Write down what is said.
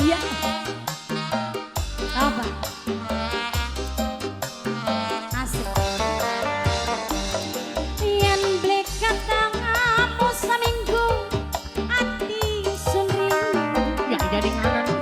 iya. Apa? Asik. Yen blek katangamu seminggu ati sun rindu. Ya jadi nganan.